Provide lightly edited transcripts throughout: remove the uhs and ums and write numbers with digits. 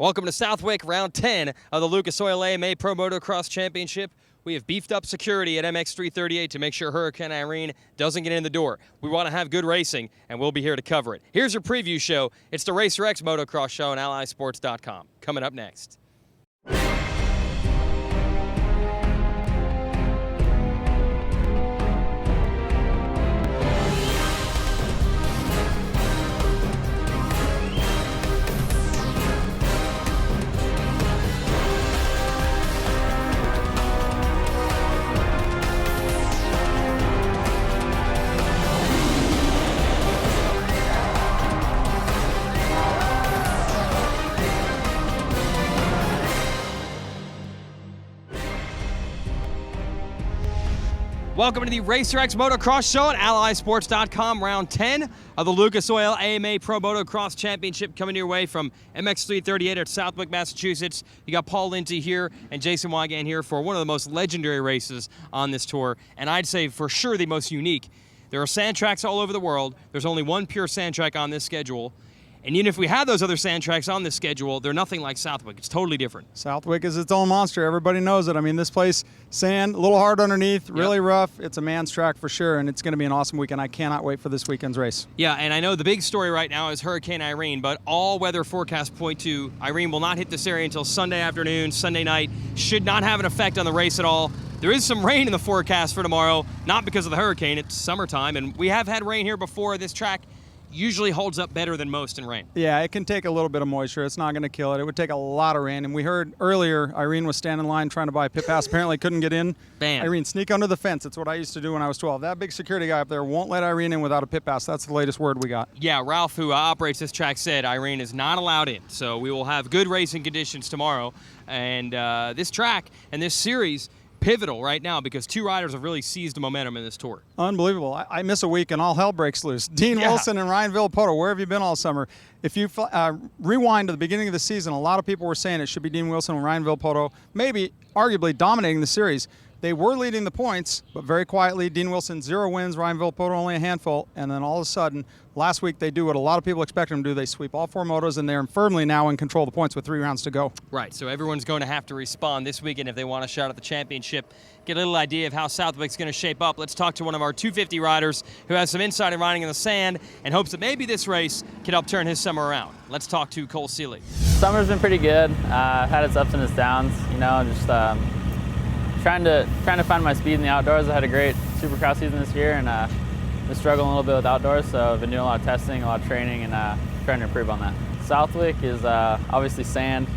Welcome to Southwick, round 10 of the Lucas Oil AMA Pro Motocross Championship. We have beefed up security at MX 338 to make sure Hurricane Irene doesn't get in the door. We want to have good racing, and we'll be here to cover it. Here's your preview show. It's the Racer X Motocross Show on AllySports.com. Coming up next. Welcome to the Racer X Motocross Show at AllySports.com, round 10 of the Lucas Oil AMA Pro Motocross Championship, coming your way from MX 338 at Southwick, Massachusetts. You got Paul Lindsay here and Jason Wygan here for one of the most legendary races on this tour, and I'd say for sure the most unique. There are sand tracks all over the world. There's only one pure sand track on this schedule. And even if we had those other sand tracks on this schedule, they're nothing like Southwick. It's totally different. Southwick is its own monster. Everybody knows it. I mean, this place, sand, a little hard underneath, really rough. It's a man's track for sure, and it's going to be an awesome weekend. I cannot wait for this weekend's race. Yeah, and I know the big story right now is Hurricane Irene, but all weather forecasts point to Irene will not hit this area until Sunday afternoon, Sunday night. Should not have an effect on the race at all. There is some rain in the forecast for tomorrow, not because of the hurricane. It's summertime, and we have had rain here before. This track usually holds up better than most in rain. Yeah, it can take a little bit of moisture. It's not going to kill it. It would take a lot of rain. And we heard earlier Irene was standing in line trying to buy a pit pass. Apparently couldn't get in. Bam. Irene, sneak under the fence. It's what I used to do when I was 12. That big security guy up there won't let Irene in without a pit pass. That's the latest word we got. Yeah, Ralph, who operates this track, said Irene is not allowed in. So we will have good racing conditions tomorrow. And this track and this series, pivotal right now because two riders have really seized the momentum in this tour. Unbelievable. I miss a week and all hell breaks loose. Dean Wilson and Ryan Villopoto, where have you been all summer? If you rewind to the beginning of the season, a lot of people were saying it should be Dean Wilson and Ryan Villopoto, maybe arguably dominating the series. They were leading the points, but very quietly, Dean Wilson 0 wins, Ryan Villopoto only a handful, and then all of a sudden, last week they do what a lot of people expect them to do. They sweep all 4 motos, and they're firmly now in control of the points with 3 rounds to go. Right, so everyone's going to have to respond this weekend if they want a shot at the championship. Get a little idea of how Southwick's going to shape up. Let's talk to one of our 250 riders who has some insight in riding in the sand and hopes that maybe this race can help turn his summer around. Let's talk to Cole Seeley. Summer's been pretty good. Had its ups and its downs, you know, just trying to find my speed in the outdoors. I had a great Supercross season this year, and been struggling a little bit with outdoors, so I've been doing a lot of testing, a lot of training, and trying to improve on that. Southwick is obviously sand,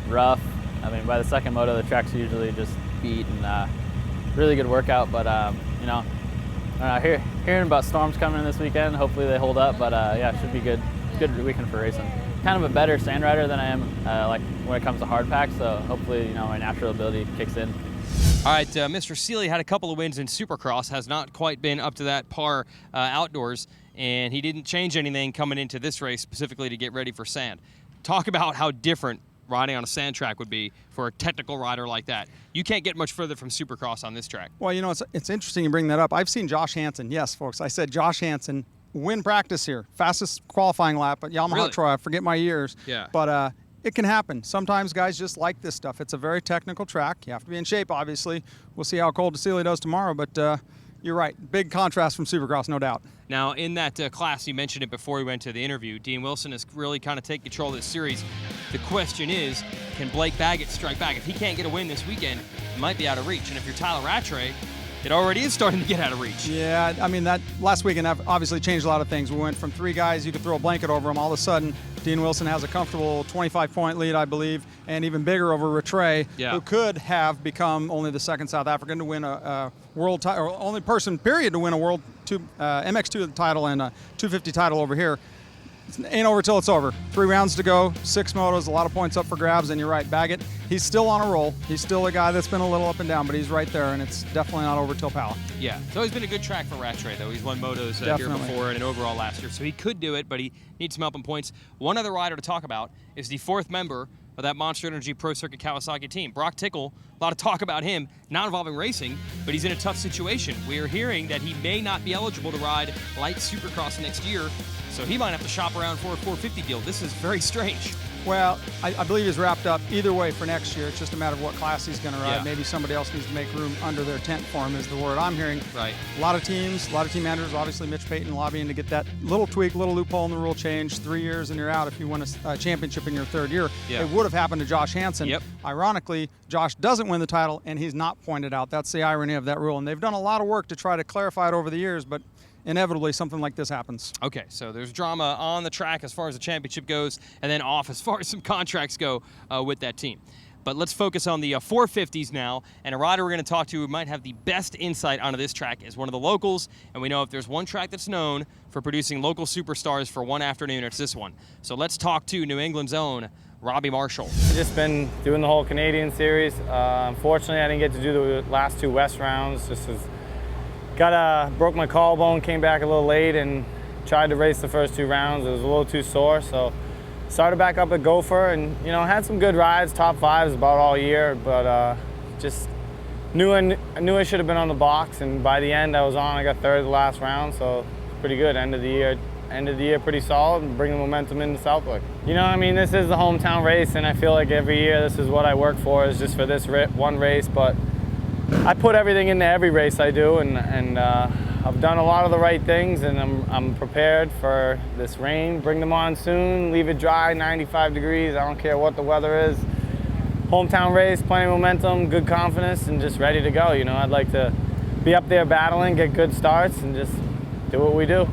rough. I mean, by the second moto, the track's usually just beat and really good workout, but you know, hearing about storms coming in this weekend, hopefully they hold up, but yeah, it should be good weekend for racing. Kind of a better sand rider than I am like when it comes to hard pack, so hopefully, you know, my natural ability kicks in. All right, Mr. Seeley had a couple of wins in Supercross, has not quite been up to that par outdoors, and he didn't change anything coming into this race specifically to get ready for sand. Talk about how different riding on a sand track would be for a technical rider like that. You can't get much further from Supercross on this track. Well, you know, it's interesting you bring that up. I've seen Josh Hansen. Yes, folks, I said Josh Hansen win practice here. Fastest qualifying lap at Yamaha Really? Troy. I forget my years. Yeah. But it can happen. Sometimes guys just like this stuff. It's a very technical track. You have to be in shape, obviously. We'll see how Cole Seeley does tomorrow, but you're right. Big contrast from Supercross, no doubt. Now, in that class, you mentioned it before we went to the interview, Dean Wilson has really kind of taken control of this series. The question is, can Blake Baggett strike back? If he can't get a win this weekend, he might be out of reach. And if you're Tyler Rattray, it already is starting to get out of reach. Yeah, I mean, that last weekend obviously changed a lot of things. We went from 3 guys, you could throw a blanket over them. All of a sudden, Dean Wilson has a comfortable 25-point lead, I believe, and even bigger over Rattray, who could have become only the second South African to win a world title, or only person, period, to win a world MX2 title and a 250 title over here. It ain't over till it's over. 3 rounds to go, 6 motos, a lot of points up for grabs, and you're right, Baggett, he's still on a roll. He's still a guy that's been a little up and down, but he's right there, and it's definitely not over till Pala. Yeah, it's always been a good track for Rattray, though. He's won motos here before and an overall last year, so he could do it, but he needs some help in points. One other rider to talk about is the 4th member of that Monster Energy Pro Circuit Kawasaki team. Brock Tickle, a lot of talk about him, not involving racing, but he's in a tough situation. We are hearing that he may not be eligible to ride light Supercross next year, so he might have to shop around for a 450 deal. This is very strange. Well, I believe he's wrapped up either way for next year. It's just a matter of what class he's going to ride. Yeah. Maybe somebody else needs to make room under their tent for him, is the word I'm hearing. Right. A lot of team managers, obviously Mitch Payton lobbying to get that little tweak, little loophole in the rule change. 3 years and you're out if you win a championship in your third year. Yeah. It would have happened to Josh Hansen. Yep. Ironically, Josh doesn't win the title, and he's not pointed out. That's the irony of that rule. And they've done a lot of work to try to clarify it over the years, but inevitably something like this happens. Okay, so there's drama on the track as far as the championship goes, and then off as far as some contracts go with that team. But let's focus on the 450s now, and a rider we're going to talk to who might have the best insight onto this track is one of the locals, and we know if there's one track that's known for producing local superstars for one afternoon, it's this one. So let's talk to New England's own Robbie Marshall. I've just been doing the whole Canadian series. Unfortunately, I didn't get to do the last 2 West rounds, just as broke my collarbone, came back a little late, and tried to race the first 2 rounds. It was a little too sore, so started back up at Gopher, and had some good rides, top 5s about all year, but just knew I should have been on the box, and by the end I was on. I got 3rd the last round, so pretty good. End of the year pretty solid, and bringing momentum into Southwick. This is the hometown race, and I feel like every year this is what I work for, is just for this one race, but I put everything into every race I do, and I've done a lot of the right things, and I'm prepared for this rain. Bring the monsoon, leave it dry, 95 degrees. I don't care what the weather is. Hometown race, plenty of momentum, good confidence, and just ready to go. I'd like to be up there battling, get good starts, and just do what we do.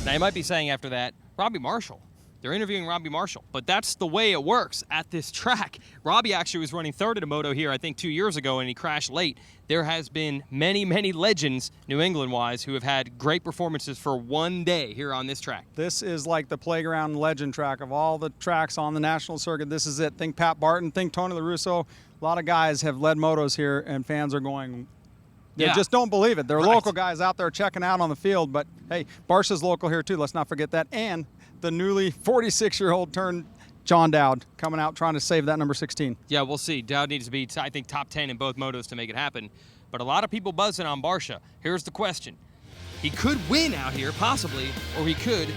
Now you might be saying after that, Robbie Marshall. They're interviewing Robbie Marshall, but that's the way it works at this track. Robbie actually was running 3rd at a moto here, I think 2 years ago, and he crashed late. There has been many, many legends, New England-wise, who have had great performances for one day here on this track. This is like the playground legend track of all the tracks on the national circuit. This is it. Think Pat Barton, think Tony LaRusso. A lot of guys have led motos here, and fans are going, they just don't believe it. They're local guys out there checking out on the field, but hey, Barsha's local here too. Let's not forget that. And the newly 46-year-old turned John Dowd coming out trying to save that number 16. Yeah, we'll see. Dowd needs to be, I think, top 10 in both motos to make it happen. But a lot of people buzzing on Barsha. Here's the question. He could win out here, possibly, or he could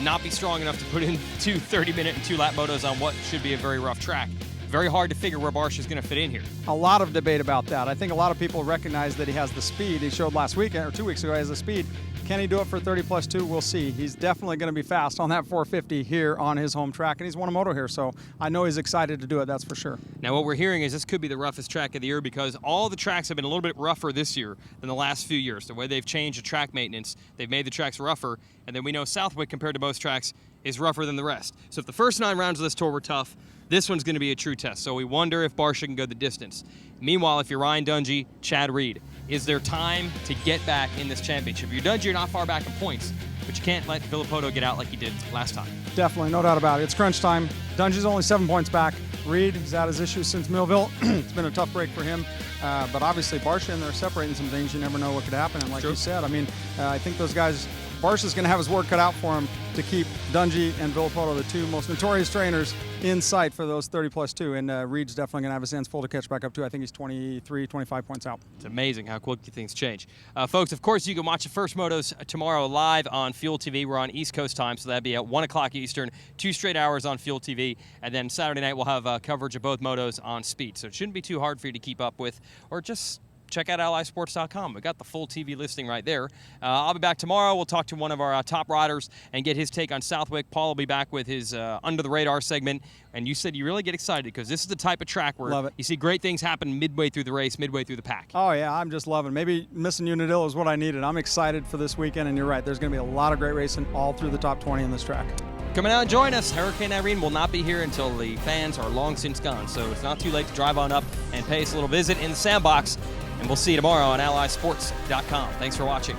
not be strong enough to put in 2 30-minute and 2-lap motos on what should be a very rough track. Very hard to figure where Barsha's going to fit in here. A lot of debate about that. I think a lot of people recognize that he has the speed. He showed last weekend, or 2 weeks ago, he has the speed. Can he do it for 30+2? We'll see. He's definitely going to be fast on that 450 here on his home track, and he's won a moto here, so I know he's excited to do it, that's for sure. Now what we're hearing is this could be the roughest track of the year because all the tracks have been a little bit rougher this year than the last few years. The way they've changed the track maintenance, they've made the tracks rougher, and then we know Southwick, compared to most tracks, is rougher than the rest. So if the first 9 rounds of this tour were tough, this one's going to be a true test. So we wonder if Barsha can go the distance. Meanwhile, if you're Ryan Dungey, Chad Reed, is there time to get back in this championship? If you're Dungey, you're not far back in points, but you can't let Villopoto get out like he did last time. Definitely, no doubt about it. It's crunch time. Dungey's only 7 points back. Reed, he's had his issues since Millville. It's been a tough break for him. But obviously, Barsha and they're separating some things. You never know what could happen. And like you said, I think those guys, Barsha's going to have his work cut out for him to keep Dungey and Villopoto, the 2 most notorious trainers, in sight for those 30+2. And Reed's definitely going to have his hands full to catch back up to. I think he's 23, 25 points out. It's amazing how quickly things change. Folks, of course, you can watch the first motos tomorrow live on Fuel TV. We're on East Coast time, so that'd be at 1 o'clock Eastern, 2 straight hours on Fuel TV. And then Saturday night, we'll have coverage of both motos on Speed. So it shouldn't be too hard for you to keep up with, or just check out allysports.com. We got the full TV listing right there. I'll be back tomorrow. We'll talk to one of our top riders and get his take on Southwick. Paul will be back with his Under the Radar segment. And you said you really get excited because this is the type of track where you see great things happen midway through the race, midway through the pack. Oh, yeah, I'm just loving it. Maybe missing Unadilla is what I needed. I'm excited for this weekend, and you're right. There's going to be a lot of great racing all through the top 20 in this track. Coming out and join us. Hurricane Irene will not be here until the fans are long since gone. So it's not too late to drive on up and pay us a little visit in the sandbox. And we'll see you tomorrow on allysports.com. Thanks for watching.